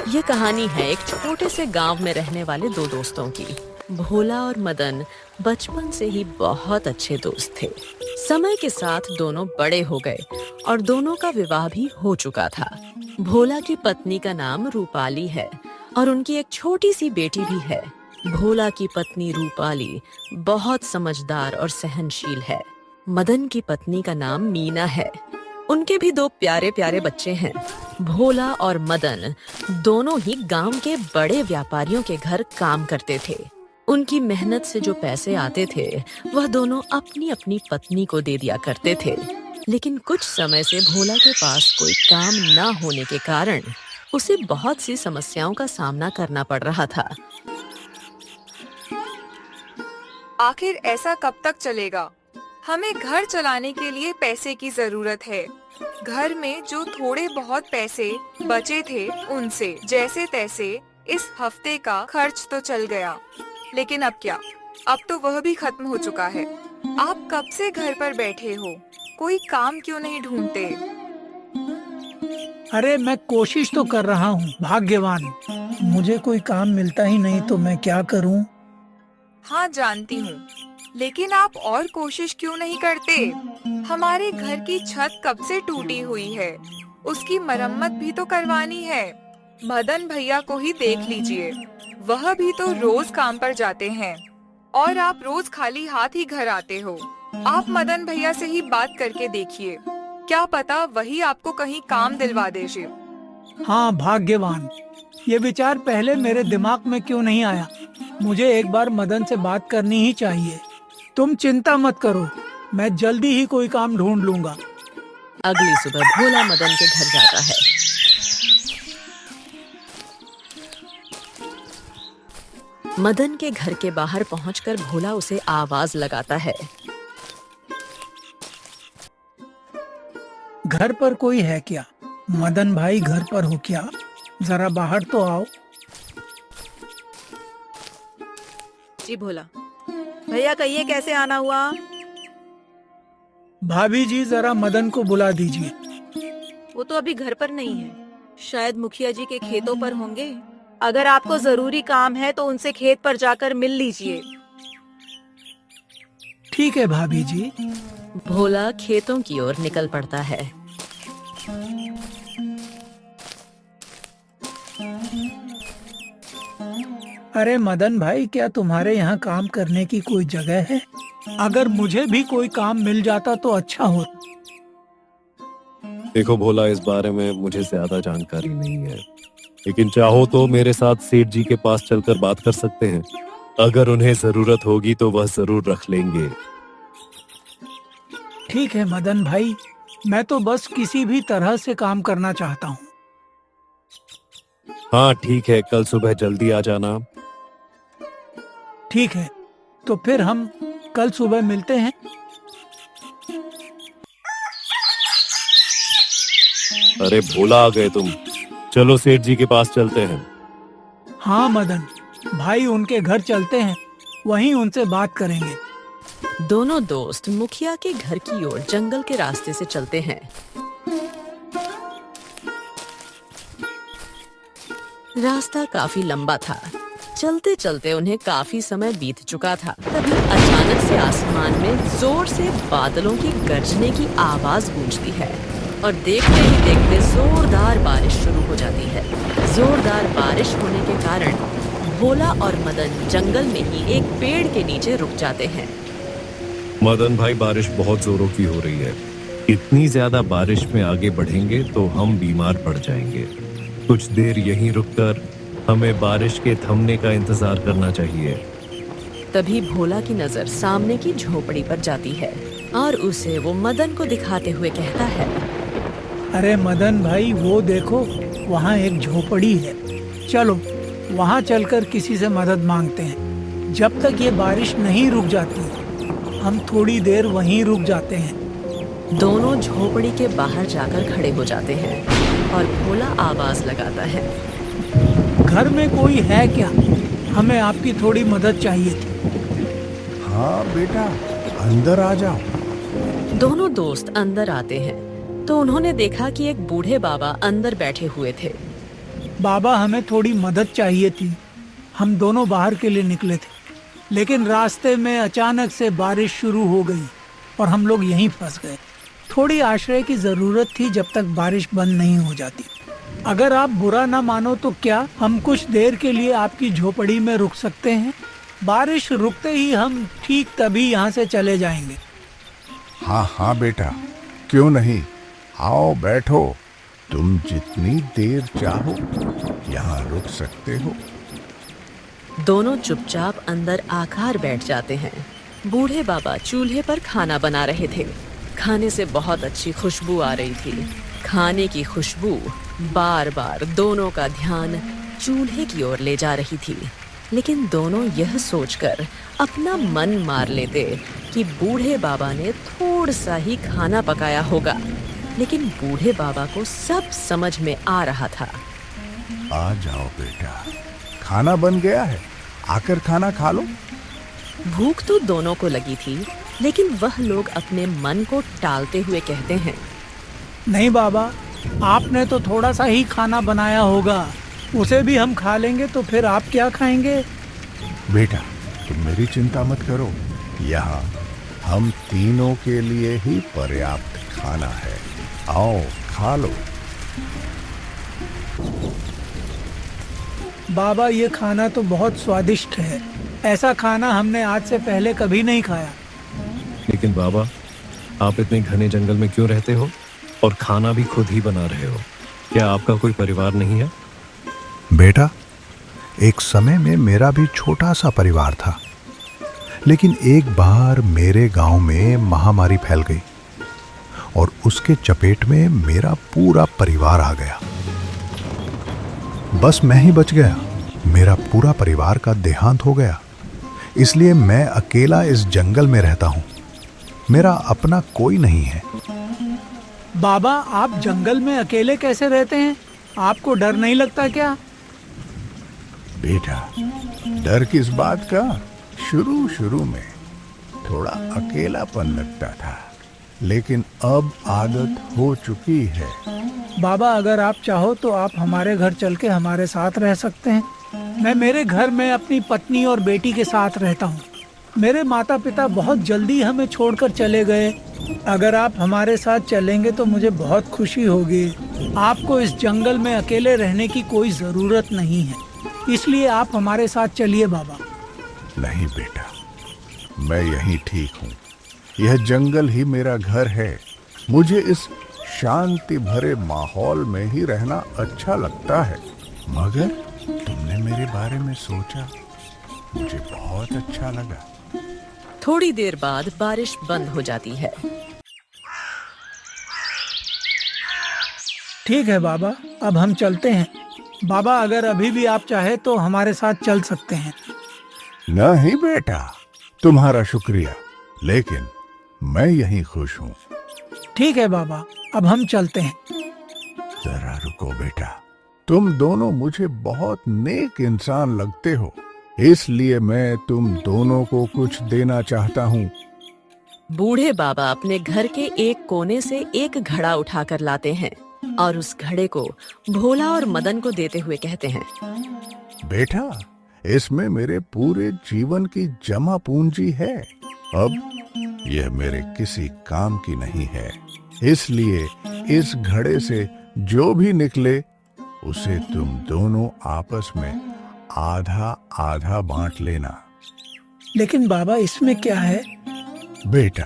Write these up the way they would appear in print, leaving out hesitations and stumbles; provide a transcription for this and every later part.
ये कहानी है एक छोटे से गांव में रहने वाले दो दोस्तों की। भोला और मदन बचपन से ही बहुत अच्छे दोस्त थे। समय के साथ दोनों बड़े हो गए और दोनों का विवाह भी हो चुका था। भोला की पत्नी का नाम रूपाली है और उनकी एक छोटी सी बेटी भी है। भोला की पत्नी रूपाली बहुत समझदार और सहनशील है। मदन की पत्नी का नाम मीना है। उनके भी दो प्यारे प्यारे बच्चे हैं। भोला और मदन दोनों ही गांव के बड़े व्यापारियों के घर काम करते थे। उनकी मेहनत से जो पैसे आते थे वह दोनों अपनी अपनी पत्नी को दे दिया करते थे। लेकिन कुछ समय से भोला के पास कोई काम न होने के कारण उसे बहुत सी समस्याओं का सामना करना पड़ रहा था। आखिर ऐसा कब तक चलेगा? हमें घर चलाने के लिए पैसे की जरूरत है। घर में जो थोड़े बहुत पैसे बचे थे उनसे जैसे तैसे इस हफ्ते का खर्च तो चल गया, लेकिन अब क्या? अब तो वह भी खत्म हो चुका है। आप कब से घर पर बैठे हो? कोई काम क्यों नहीं ढूंढते? अरे मैं कोशिश तो कर रहा हूँ भाग्यवान। मुझे कोई काम मिलता ही नहीं तो मैं क्या करूँ? हाँ जानती हूँ, लेकिन आप और कोशिश क्यों नहीं करते? हमारे घर की छत कब से टूटी हुई है, उसकी मरम्मत भी तो करवानी है। मदन भैया को ही देख लीजिए, वह भी तो रोज काम पर जाते हैं और आप रोज खाली हाथ ही घर आते हो। आप मदन भैया से ही बात करके देखिए, क्या पता वही आपको कहीं काम दिलवा दे। शिव हाँ भाग्यवान, ये विचार पहले मेरे दिमाग में क्यों नहीं आया? मुझे एक बार मदन से बात करनी ही चाहिए। तुम चिंता मत करो, मैं जल्दी ही कोई काम ढूंढ लूंगा। अगली सुबह भोला मदन के घर जाता है। मदन के घर के बाहर पहुंचकर भोला उसे आवाज लगाता है। घर पर कोई है क्या? मदन भाई घर पर हो क्या? जरा बाहर तो आओ। जी भोला भैया, कहिए कैसे आना हुआ? भाभी जी जरा मदन को बुला दीजिए। वो तो अभी घर पर नहीं है, शायद मुखिया जी के खेतों पर होंगे। अगर आपको जरूरी काम है तो उनसे खेत पर जाकर मिल लीजिए। ठीक है भाभी जी। भोला खेतों की ओर निकल पड़ता है। अरे मदन भाई, क्या तुम्हारे यहाँ काम करने की कोई जगह है? अगर मुझे भी कोई काम मिल जाता तो अच्छा हो। देखो भोला, इस बारे में मुझे ज्यादा जानकारी नहीं है, लेकिन चाहो तो मेरे साथ सेठ जी के पास चलकर बात कर सकते हैं। अगर उन्हें जरूरत होगी तो वह जरूर रख लेंगे। ठीक है मदन भाई, मैं तो बस किसी भी तरह से काम करना चाहता हूँ। हाँ ठीक है, कल सुबह जल्दी आ जाना। ठीक है, तो फिर हम कल सुबह मिलते हैं। अरे भोला, आ गए तुम। चलो सेठ जी के पास चलते हैं। हाँ मदन भाई, उनके घर चलते हैं, वहीं उनसे बात करेंगे। दोनों दोस्त मुखिया के घर की ओर जंगल के रास्ते से चलते हैं। रास्ता काफी लंबा था। चलते चलते उन्हें काफी समय बीत चुका था। तभी अचानक से आसमान में जोर से बादलों की गरजने की आवाज गूंजती है और देखते ही देखते जोरदार बारिश शुरू हो जाती है। जोरदार बारिश होने के कारण भोला और मदन जंगल में ही एक पेड़ के नीचे रुक जाते हैं। मदन भाई, बारिश बहुत जोरों की हो रही है। इतनी ज्यादा बारिश में आगे बढ़ेंगे तो हम बीमार पड़ जाएंगे। कुछ देर यहीं रुककर हमें बारिश के थमने का इंतजार करना चाहिए। तभी भोला की नजर सामने की झोपड़ी पर जाती है और उसे वो मदन को दिखाते हुए कहता है। अरे मदन भाई, वो देखो, वहाँ एक झोपड़ी है। चलो वहाँ चलकर किसी से मदद मांगते हैं। जब तक ये बारिश नहीं रुक जाती हम थोड़ी देर वहीं रुक जाते हैं। दोनों झोपड़ी के बाहर जाकर खड़े हो जाते हैं और भोला आवाज लगाता है। घर में कोई है क्या? हमें आपकी थोड़ी मदद चाहिए थी। हाँ बेटा, अंदर आ जाओ। दोनों दोस्त अंदर आते हैं तो उन्होंने देखा कि एक बूढ़े बाबा अंदर बैठे हुए थे। बाबा, हमें थोड़ी मदद चाहिए थी। हम दोनों बाहर के लिए निकले थे, लेकिन रास्ते में अचानक से बारिश शुरू हो गई और हम लोग यहीं फंस गए। थोड़ी आश्रय की जरूरत थी जब तक बारिश बंद नहीं हो जाती। अगर आप बुरा ना मानो तो क्या हम कुछ देर के लिए आपकी झोपड़ी में रुक सकते हैं? बारिश रुकते ही हम ठीक तभी यहाँ से चले जाएंगे। हाँ हाँ बेटा, क्यों नहीं, आओ बैठो। तुम जितनी देर चाहो यहाँ रुक सकते हो। दोनों चुपचाप अंदर आकर बैठ जाते हैं। बूढ़े बाबा चूल्हे पर खाना बना रहे थे। खाने से बहुत अच्छी खुशबू आ रही थी। खाने की खुशबू बार बार दोनों का ध्यान चूल्हे की ओर ले जा रही थी, लेकिन दोनों यह सोचकर अपना मन मार लेते कि बूढ़े बाबा ने थोड़ा सा ही खाना पकाया होगा। लेकिन बूढ़े बाबा को सब समझ में आ रहा था। आ जाओ बेटा, खाना बन गया है, आकर खाना खा लो। भूख तो दोनों को लगी थी, लेकिन वह लोग अपने मन को टालते हुए कहते हैं, नहीं बाबा, आपने तो थोड़ा सा ही खाना बनाया होगा, उसे भी हम खा लेंगे तो फिर आप क्या खाएंगे? बेटा, तुम मेरी चिंता मत करो, यहाँ हम तीनों के लिए ही पर्याप्त खाना है। आओ खा लो। बाबा, ये खाना तो बहुत स्वादिष्ट है। ऐसा खाना हमने आज से पहले कभी नहीं खाया। लेकिन बाबा, आप इतने घने जंगल में क्यों रहते हो और खाना भी खुद ही बना रहे हो? क्या आपका कोई परिवार नहीं है? बेटा, एक समय में मेरा भी छोटा सा परिवार था, लेकिन एक बार मेरे गांव में महामारी फैल गई और उसके चपेट में मेरा पूरा परिवार आ गया। बस मैं ही बच गया। मेरा पूरा परिवार का देहांत हो गया, इसलिए मैं अकेला इस जंगल में रहता हूँ। मेरा अपना कोई नहीं है। बाबा, आप जंगल में अकेले कैसे रहते हैं? आपको डर नहीं लगता क्या? बेटा, डर किस बात का? शुरू में थोड़ा अकेलापन लगता था, लेकिन अब आदत हो चुकी है। बाबा, अगर आप चाहो तो आप हमारे घर चल के हमारे साथ रह सकते हैं। मैं मेरे घर में अपनी पत्नी और बेटी के साथ रहता हूँ। मेरे माता पिता बहुत जल्दी हमें छोड़कर चले गए। अगर आप हमारे साथ चलेंगे तो मुझे बहुत खुशी होगी। आपको इस जंगल में अकेले रहने की कोई ज़रूरत नहीं है, इसलिए आप हमारे साथ चलिए बाबा। नहीं बेटा, मैं यहीं ठीक हूँ। यह जंगल ही मेरा घर है। मुझे इस शांति भरे माहौल में ही रहना अच्छा लगता है। मगर तुमने मेरे बारे में सोचा, मुझे बहुत अच्छा लगा। थोड़ी देर बाद बारिश बंद हो जाती है। ठीक है बाबा, अब हम चलते हैं। बाबा, अगर अभी भी आप चाहे तो हमारे साथ चल सकते हैं। नहीं बेटा, तुम्हारा शुक्रिया, लेकिन मैं यहीं खुश हूँ। ठीक है बाबा, अब हम चलते हैं। जरा रुको बेटा, तुम दोनों मुझे बहुत नेक इंसान लगते हो, इसलिए मैं तुम दोनों को कुछ देना चाहता हूँ। बूढ़े बाबा अपने घर के एक कोने से एक घड़ा उठाकर लाते हैं और उस घड़े को भोला और मदन को देते हुए कहते हैं, बेटा, इसमें मेरे पूरे जीवन की जमा पूंजी है। अब यह मेरे किसी काम की नहीं है, इसलिए इस घड़े से जो भी निकले उसे तुम दोनों आपस में आधा आधा बांट लेना। लेकिन बाबा, इसमें क्या है? बेटा,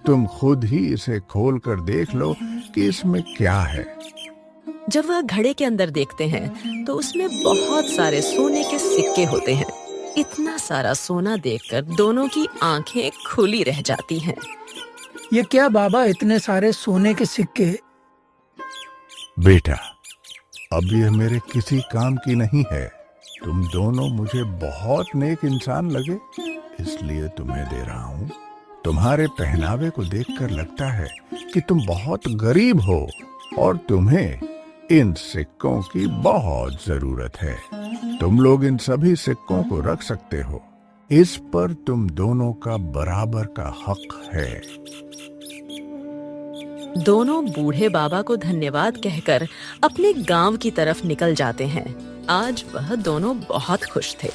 तुम खुद ही इसे खोल कर देख लो कि इसमें क्या है। जब वह घड़े के अंदर देखते हैं तो उसमें बहुत सारे सोने के सिक्के होते हैं। इतना सारा सोना देखकर दोनों की आंखें खुली रह जाती हैं। ये क्या बाबा, इतने सारे सोने के सिक्के? बेटा, अब यह मेरे किसी काम की नहीं है। तुम दोनों मुझे बहुत नेक इंसान लगे, इसलिए तुम्हें दे रहा हूँ। तुम्हारे पहनावे को देखकर लगता है कि तुम बहुत गरीब हो और तुम्हें इन सिक्कों की बहुत जरूरत है। तुम लोग इन सभी सिक्कों को रख सकते हो। इस पर तुम दोनों का बराबर का हक है। दोनों बूढ़े बाबा को धन्यवाद कहकर अपने गांव की तरफ निकल जाते हैं। आज वह दोनों बहुत खुश थे।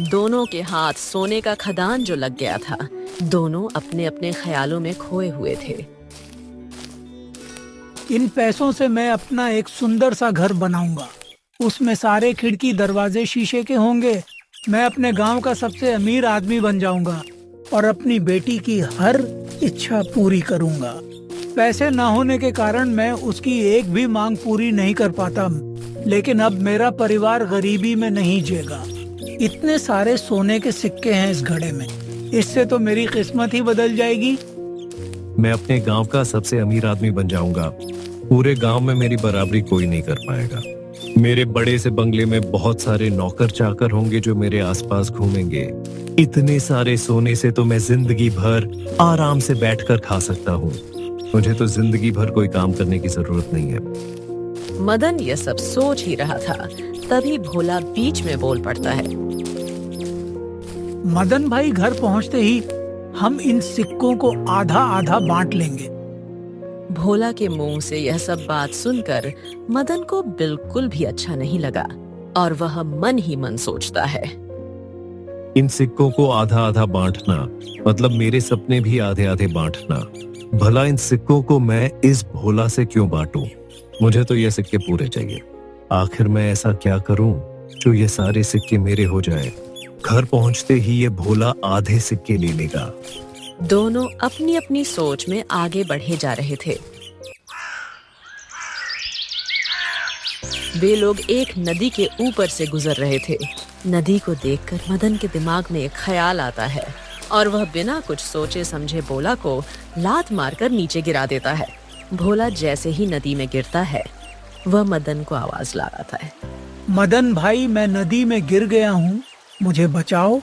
दोनों के हाथ सोने का खदान जो लग गया था। दोनों अपने अपने ख्यालों में खोए हुए थे। इन पैसों से मैं अपना एक सुंदर सा घर बनाऊंगा। उसमें सारे खिड़की दरवाजे शीशे के होंगे। मैं अपने गांव का सबसे अमीर आदमी बन जाऊंगा और अपनी बेटी की हर इच्छा पूरी करूंगा। पैसे न होने के कारण मैं उसकी एक भी मांग पूरी नहीं कर पाता, लेकिन अब मेरा परिवार गरीबी में नहीं जिएगा। इतने सारे सोने के सिक्के हैं इस घड़े में, इससे तो मेरी किस्मत ही बदल जाएगी। मैं अपने गांव का सबसे अमीर आदमी बन जाऊंगा। पूरे गांव में मेरी बराबरी कोई नहीं कर पाएगा। मेरे बड़े से बंगले में बहुत सारे नौकर चाकर होंगे जो मेरे आसपास घूमेंगे। इतने सारे सोने से तो मैं जिंदगी भर आराम से बैठकर खा सकता हूँ। मुझे तो जिंदगी भर कोई काम करने की जरूरत नहीं है। मदन यह सब सोच ही रहा था, तभी भोला बीच में बोल पड़ता है। मदन भाई, घर पहुंचते ही हम इन सिक्कों को आधा आधा बांट लेंगे। भोला के मुंह से यह सब बात सुनकर मदन को बिल्कुल भी अच्छा नहीं लगा और वह मन ही मन सोचता है, इन सिक्कों को आधा आधा बांटना मतलब मेरे सपने भी आधे आधे बांटना। भला इन सिक्कों को मैं इस भोला से क्यों बांटूं? मुझे तो ये सिक्के पूरे चाहिए। आखिर मैं ऐसा क्या करूं जो ये सारे सिक्के मेरे हो जाए? घर पहुंचते ही ये भोला आधे सिक्के ले लेगा। दोनों अपनी अपनी सोच में आगे बढ़े जा रहे थे। वे लोग एक नदी के ऊपर से गुजर रहे थे। नदी को देखकर मदन के दिमाग में एक ख्याल आता है और वह बिना कुछ सोचे समझे भोला को लात मारकर नीचे गिरा देता है। भोला जैसे ही नदी में गिरता है, वह मदन को आवाज लगाता है, मदन भाई, मैं नदी में गिर गया हूँ, मुझे बचाओ।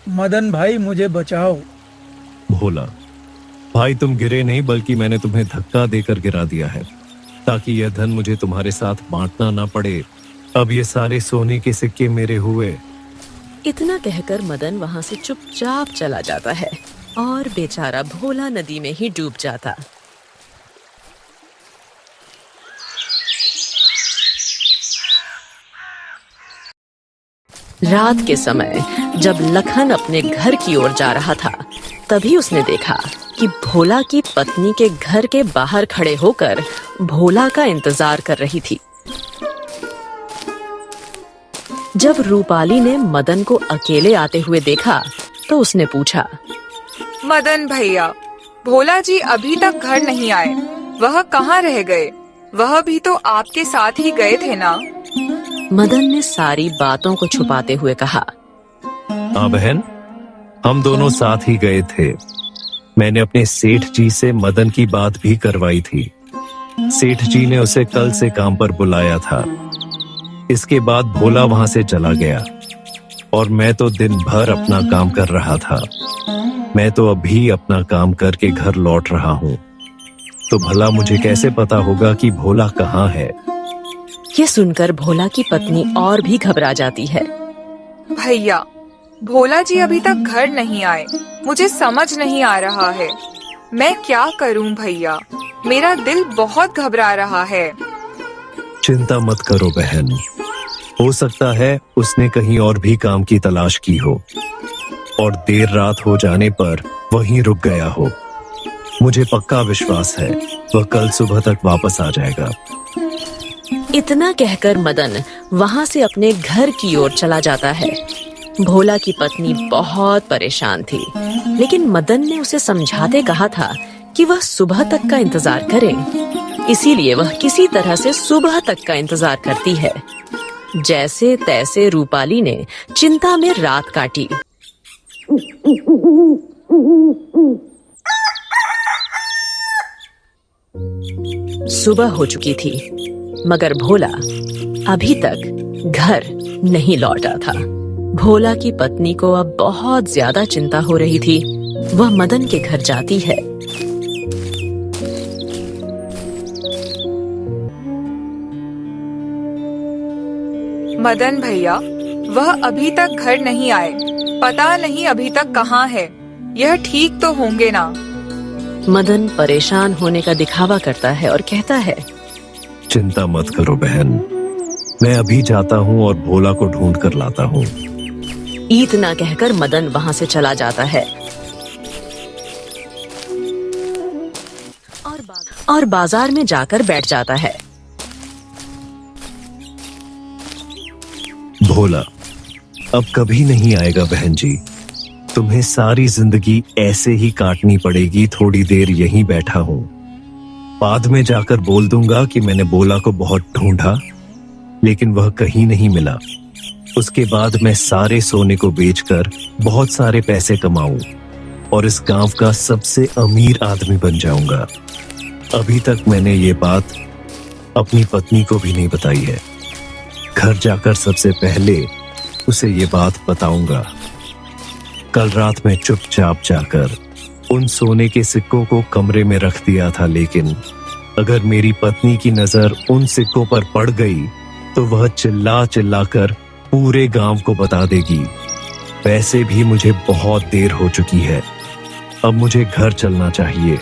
मदन भाई, मुझे बचाओ। भोला भाई, तुम गिरे नहीं बल्कि मैंने तुम्हें धक्का देकर गिरा दिया है ताकि यह धन मुझे तुम्हारे साथ बांटना ना पड़े। अब ये सारे सोने के सिक्के मेरे हुए। इतना कहकर मदन वहां से चुपचाप चला जाता है और बेचारा भोला नदी में ही डूब जाता। रात के समय जब लखन अपने घर की ओर जा रहा था, तभी उसने देखा कि भोला की पत्नी के घर के बाहर खड़े होकर भोला का इंतजार कर रही थी। जब रूपाली ने मदन को अकेले आते हुए देखा तो उसने पूछा, मदन भैया, भोला जी अभी तक घर नहीं आए, वह कहाँ रह गए? वह भी तो आपके साथ ही गए थे ना? मदन ने सारी बातों को छुपाते हुए कहा, हाँ बहन, हम दोनों साथ ही गए थे। मैंने अपने सेठ जी से मदन की बात भी करवाई थी। सेठ जी ने उसे कल से काम पर बुलाया था। इसके बाद भोला वहां से चला गया और मैं तो दिन भर अपना काम कर रहा था। मैं तो अभी अपना काम करके घर लौट रहा हूँ, तो भला मुझे कैसे पता होगा कि भोला कहाँ है? ये सुनकर भोला की पत्नी और भी घबरा जाती है। भैया, भोला जी अभी तक घर नहीं आए, मुझे समझ नहीं आ रहा है। मैं क्या करूं भैया, मेरा दिल बहुत घबरा रहा है। चिंता मत करो बहन, हो सकता है उसने कहीं और भी काम की तलाश की हो और देर रात हो जाने पर वहीं रुक गया हो। मुझे पक्का विश्वास है वह कल सुबह तक वापस आ जाएगा। इतना कहकर मदन वहां से अपने घर की ओर चला जाता है। भोला की पत्नी बहुत परेशान थी, लेकिन मदन ने उसे समझाते कहा था कि वह सुबह तक का इंतजार करे। इसीलिए वह किसी तरह से सुबह तक का इंतजार करती है। जैसे तैसे रूपाली ने चिंता में रात काटी। सुबह हो चुकी थी, मगर भोला अभी तक घर नहीं लौटा था। भोला की पत्नी को अब बहुत ज्यादा चिंता हो रही थी। वह मदन के घर जाती है। मदन भैया, वह अभी तक घर नहीं आए, पता नहीं अभी तक कहाँ है। यह ठीक तो होंगे ना? मदन परेशान होने का दिखावा करता है और कहता है, चिंता मत करो बहन, मैं अभी जाता हूँ और भोला को ढूंढ कर लाता हूँ। इतना कहकर मदन वहां से चला जाता है और बाजार में जाकर बैठ जाता है। भोला अब कभी नहीं आएगा बहन जी, तुम्हें सारी जिंदगी ऐसे ही काटनी पड़ेगी। थोड़ी देर यहीं बैठा हूँ, बाद में जाकर बोल दूंगा कि मैंने भोला को बहुत ढूंढा लेकिन वह कहीं नहीं मिला। उसके बाद मैं सारे सोने को बेचकर बहुत सारे पैसे कमाऊं और इस गांव का सबसे अमीर आदमी बन जाऊंगा। अभी तक मैंने ये बात अपनी पत्नी को भी नहीं बताई है। घर जाकर सबसे पहले उसे ये बात बताऊंगा। कल रात में चुपचाप जाकर उन सोने के सिक्कों को कमरे में रख दिया था, लेकिन अगर मेरी पत्नी की नजर उन सिक्कों पर पड़ गई तो वह चिल्ला चिल्ला कर पूरे गांव को बता देगी। वैसे भी मुझे बहुत देर हो चुकी है, अब मुझे घर चलना चाहिए।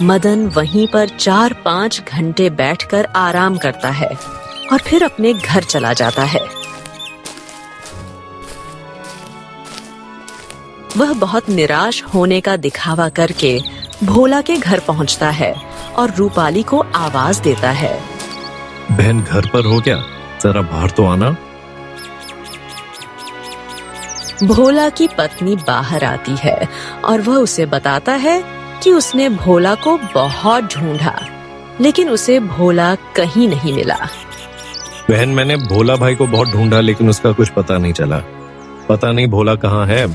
मदन वहीं पर 4-5 घंटे बैठकर आराम करता है और फिर अपने घर चला जाता है। वह बहुत निराश होने का दिखावा करके भोला के घर पहुंचता है और रूपाली को आवाज देता है, बहन घर पर हो क्या? जरा बाहर तो आना। भोला की पत्नी बाहर आती है और वह उसे बताता है कि उसने भोला को बहुत ढूंढा लेकिन उसे भोला कहीं नहीं मिला। बहन मैंने भोला भाई को बहुत ढूंढा लेकिन उसका कुछ पता नहीं चला। पता नहीं भोला कहाँ है।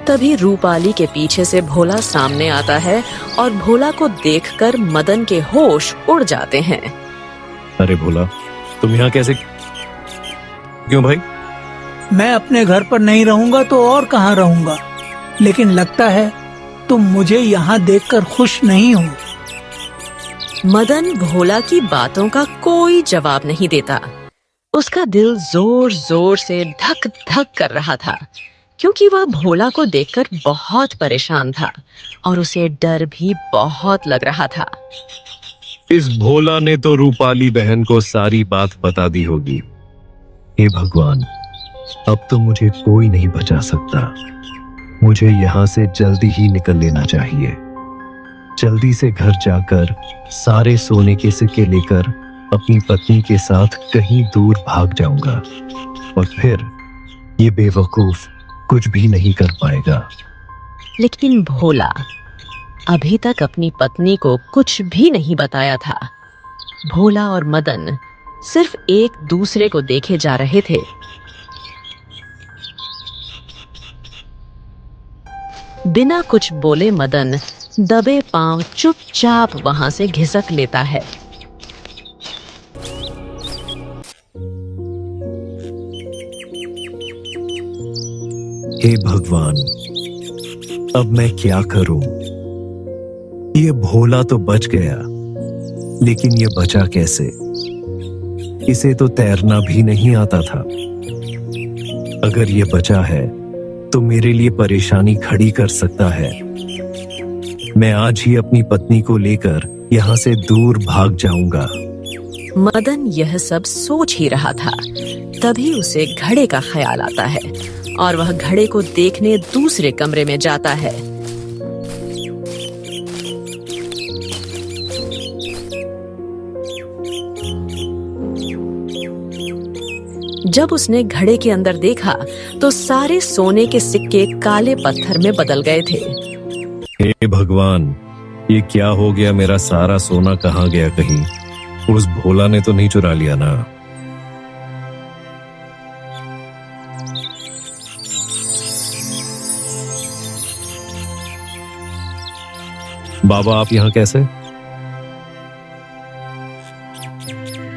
तभी रूपाली के पीछे से भोला सामने आता है और भोला को देखकर मदन के होश उड़ जाते हैं। अरे भोला, तुम यहाँ कैसे? क्यों भाई? मैं अपने घर पर नहीं रहूंगा तो और कहाँ रहूंगा, लेकिन लगता है तुम मुझे यहाँ देखकर खुश नहीं हो। मदन भोला की बातों का कोई जवाब नहीं देता। उसका दिल जोर जोर से धक धक कर रहा था क्योंकि वह भोला को देखकर बहुत परेशान था और उसे डर भी बहुत लग रहा था। इस भोला ने तो रूपाली बहन को सारी बात बता दी होगी। हे भगवान, अब तो मुझे कोई नहीं बचा सकता। मुझे यहाँ से जल्दी ही निकल लेना चाहिए। जल्दी से घर जाकर सारे सोने के सिक्के लेकर अपनी पत्नी के साथ कहीं दूर भाग जाऊंगा और फिर ये बेवकूफ कुछ भी नहीं कर पाएगा। लेकिन भोला अभी तक अपनी पत्नी को कुछ भी नहीं बताया था। भोला और मदन सिर्फ एक दूसरे को देखे जा रहे थे। बिना कुछ बोले मदन दबे पांव चुपचाप वहां से घिसक लेता है। हे भगवान, अब मैं क्या करूं? ये भोला तो बच गया, लेकिन ये बचा कैसे? इसे तो तैरना भी नहीं आता था। अगर ये बचा है तो मेरे लिए परेशानी खड़ी कर सकता है। मैं आज ही अपनी पत्नी को लेकर यहाँ से दूर भाग जाऊंगा। मदन यह सब सोच ही रहा था, तभी उसे घड़े का ख्याल आता है और वह घड़े को देखने दूसरे कमरे में जाता है। जब उसने घड़े के अंदर देखा तो सारे सोने के सिक्के काले पत्थर में बदल गए थे। हे भगवान, ये क्या हो गया? मेरा सारा सोना कहाँ गया? कहीं उस भोला ने तो नहीं चुरा लिया ना? बाबा, आप यहाँ कैसे?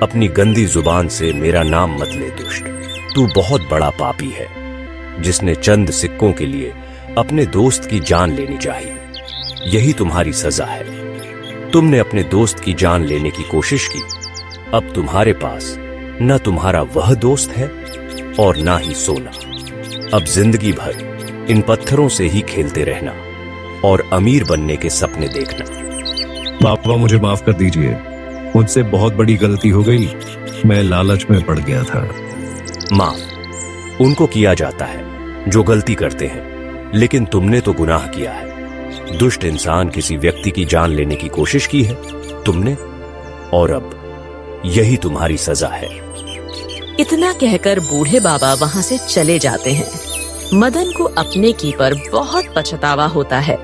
अपनी गंदी जुबान से मेरा नाम मत ले दुष्ट। तू बहुत बड़ा पापी है जिसने चंद सिक्कों के लिए अपने दोस्त की जान लेनी चाहिए। यही तुम्हारी सजा है। तुमने अपने दोस्त की जान लेने की कोशिश की। अब तुम्हारे पास न तुम्हारा वह दोस्त है और ना ही सोना। अब जिंदगी भर इन पत्थरों से ही खेलते रहना। और अमीर बनने के सपने देखना। पापा मुझे माफ कर दीजिए, मुझसे बहुत बड़ी गलती हो गई। मैं लालच में पड़ गया था। माफ उनको किया जाता है जो गलती करते हैं, लेकिन तुमने तो गुनाह किया है। दुष्ट इंसान किसी व्यक्ति की जान लेने की कोशिश की है तुमने, और अब यही तुम्हारी सजा है। इतना कहकर बूढ़े बाबा वहां से चले जाते हैं। मदन को अपने की पर बहुत पछतावा होता है।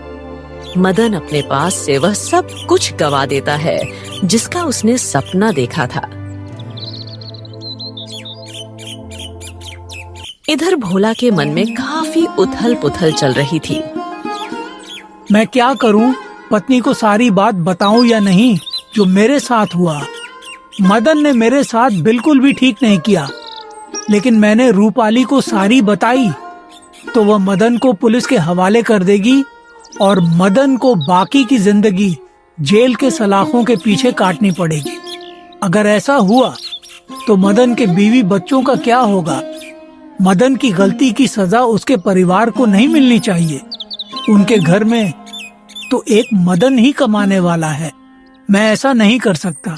मदन अपने पास से वह सब कुछ गवा देता है जिसका उसने सपना देखा था। इधर भोला के मन में काफी उथल पुथल चल रही थी। मैं क्या करूं? पत्नी को सारी बात बताऊं या नहीं जो मेरे साथ हुआ? मदन ने मेरे साथ बिल्कुल भी ठीक नहीं किया, लेकिन मैंने रूपाली को सारी बताई तो वह मदन को पुलिस के हवाले कर देगी और मदन को बाकी की जिंदगी जेल के सलाखों के पीछे काटनी पड़ेगी। अगर ऐसा हुआ तो मदन के बीवी बच्चों का क्या होगा? मदन की गलती की सजा उसके परिवार को नहीं मिलनी चाहिए। उनके घर में तो एक मदन ही कमाने वाला है। मैं ऐसा नहीं कर सकता,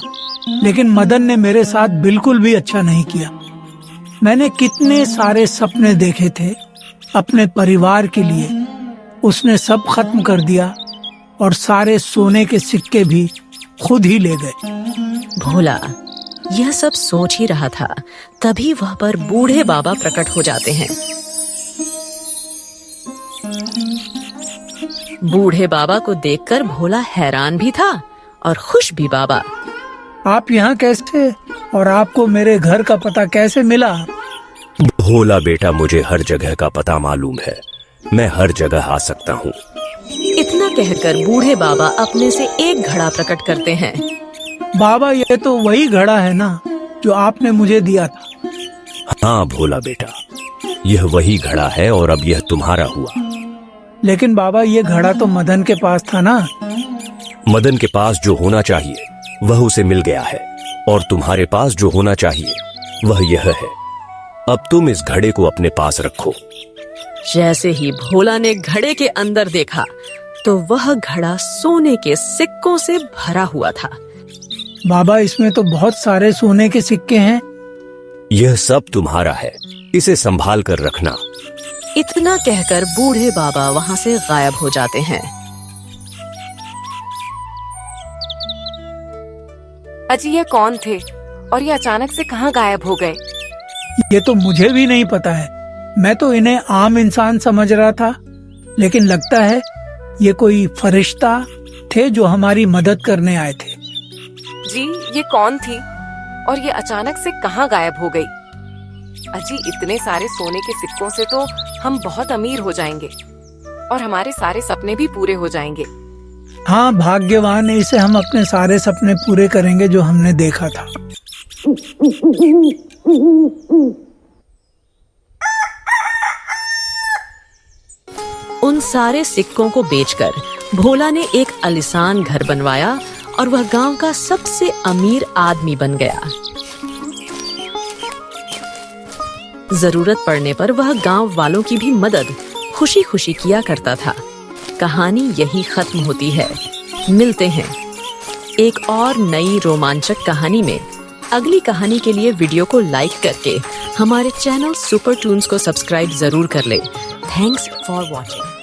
लेकिन मदन ने मेरे साथ बिल्कुल भी अच्छा नहीं किया। मैंने कितने सारे सपने देखे थे अपने परिवार के लिए, उसने सब खत्म कर दिया और सारे सोने के सिक्के भी खुद ही ले गए। भोला यह सब सोच ही रहा था, तभी वह पर बूढ़े बाबा प्रकट हो जाते हैं। बूढ़े बाबा को देखकर भोला हैरान भी था और खुश भी। बाबा, आप यहाँ कैसे और आपको मेरे घर का पता कैसे मिला? भोला बेटा, मुझे हर जगह का पता मालूम है। मैं हर जगह आ सकता हूँ। इतना कहकर बूढ़े बाबा अपने से एक घड़ा प्रकट करते हैं। बाबा, ये तो वही घड़ा है ना जो आपने मुझे दिया था? हाँ भोला बेटा, यह वही घड़ा है और अब यह तुम्हारा हुआ। लेकिन बाबा, ये घड़ा तो मदन के पास था ना? मदन के पास जो होना चाहिए वह उसे मिल गया है, और तुम्हारे पास जो होना चाहिए वह यह है। अब तुम इस घड़े को अपने पास रखो। जैसे ही भोला ने घड़े के अंदर देखा तो वह घड़ा सोने के सिक्कों से भरा हुआ था। बाबा, इसमें तो बहुत सारे सोने के सिक्के हैं। यह सब तुम्हारा है, इसे संभाल कर रखना। इतना कहकर बूढ़े बाबा वहां से गायब हो जाते हैं। अजी, ये कौन थे और ये अचानक से कहाँ गायब हो गए? ये तो मुझे भी नहीं पता है। मैं तो इन्हें आम इंसान समझ रहा था, लेकिन लगता है ये कोई फरिश्ता थे जो हमारी मदद करने आए थे। जी, ये कौन थी और ये अचानक से कहाँ गायब हो गई? अजी, इतने सारे सोने के सिक्कों से तो हम बहुत अमीर हो जाएंगे और हमारे सारे सपने भी पूरे हो जाएंगे। हाँ, भाग्यवान है, इसे हम अपने सारे सपने पूरे करेंगे जो हमने देखा था। उन सारे सिक्कों को बेचकर भोला ने एक आलीशान घर बनवाया और वह गांव का सबसे अमीर आदमी बन गया। जरूरत पड़ने पर वह गांव वालों की भी मदद खुशी खुशी किया करता था। कहानी यही खत्म होती है। मिलते हैं एक और नई रोमांचक कहानी में। अगली कहानी के लिए वीडियो को लाइक करके हमारे चैनल सुपर टून्स को सब्सक्राइब जरूर कर ले। Thanks for watching.